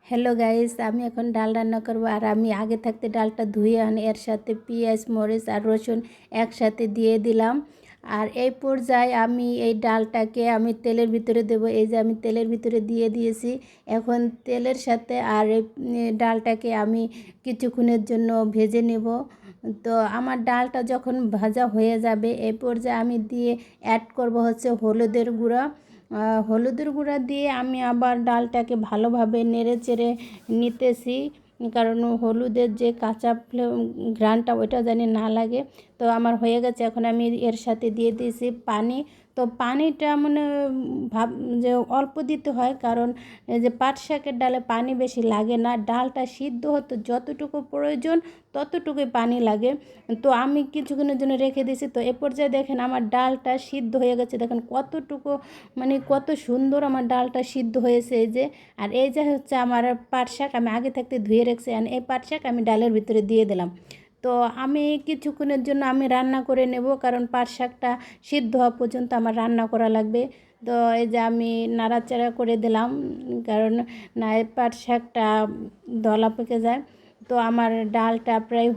Hello guys, আমি এখন ডাল রান্না করব। আর আমি আগে থাকতে ডালটা ধুয়ে আনি, এর সাথে পেঁয়াজ মরিচ আর রসুন একসাথে দিয়ে দিলাম। আর এই পর্যায়ে আমি এই ডালটাকে আমি তেলের ভিতরে দেব। এই যে আমি তেলের ভিতরে দিয়ে দিয়েছি। এখন তেলের সাথে আর এই ডালটাকে আমি কিছুক্ষণের জন্য ভেজে নেব। তো আমার ডালটা যখন ভাজা হয়ে যাবে এই পর্যায়ে আমি দিয়ে অ্যাড করব হচ্ছে হলুদের গুঁড়া। হলুদের গুঁড়া দিয়ে আমি আবার ডালটাকে ভালোভাবে নেড়ে চেড়ে নিতেছি, কারণ হলুদের যে কাঁচা ঘ্রাণটা ওইটা জানি না লাগে। তো আমার হয়ে গেছে। এখন আমি এর সাথে দিয়ে দিয়েছি পানি। তো পানিটা মানে ভাব যে অল্প দিতে হয়, কারণ এই যে পাট শাকের ডালে পানি বেশি লাগে না। ডালটা সিদ্ধ হতে যতটুকু প্রয়োজন ততটুকুই পানি লাগে। তো আমি কিছুক্ষণের জন্য রেখে দিয়েছি। তো এ পর্যায়ে দেখেন আমার ডালটা সিদ্ধ হয়ে গেছে। দেখেন কতটুকু মানে কত সুন্দর আমার ডালটা সিদ্ধ হয়েছে। এই যে আর এই যে হচ্ছে আমার পাট শাক আমি আগে থাকতে ধুয়ে রেখেছি, আর এই পাট শাক আমি ডালের ভিতরে দিয়ে দিলাম। তো আমি কিছুক্ষণের জন্য আমি রান্না করে নেব, কারণ পাট শাকটা সিদ্ধ হওয়া পর্যন্ত আমার রান্না করা লাগবে। তো এই যে আমি নাড়াচাড়া করে দিলাম, কারণ না এই পাট শাকটা দলা পেকে যায়। তো আমার ডালটা প্রায়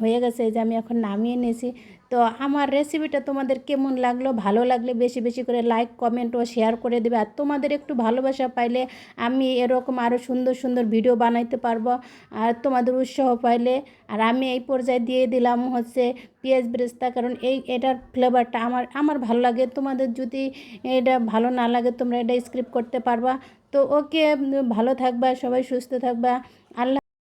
হয়ে গেছে। এই যে আমি এখন নামিয়ে নিয়েছি। তো আমার রেসিপিটা তোমাদের কেমন লাগলো? ভালো লাগলে বেশি বেশি করে লাইক কমেন্ট ও শেয়ার করে দেবে। আর তোমাদের একটু ভালোবাসা পাইলে আমি এরকম আরও সুন্দর সুন্দর ভিডিও বানাইতে পারবো, আর তোমাদের উৎসাহ পাইলে। আর আমি এই পর্যায়ে দিয়ে দিলাম হচ্ছে পেঁয়াজ বেরেস্তা, কারণ এটার ফ্লেভারটা আমার ভালো লাগে। তোমাদের যদি এটা ভালো না লাগে তোমরা এটা স্কিপ করতে পারবা। তো ওকে, ভালো থাকবা, সবাই সুস্থ থাকবা।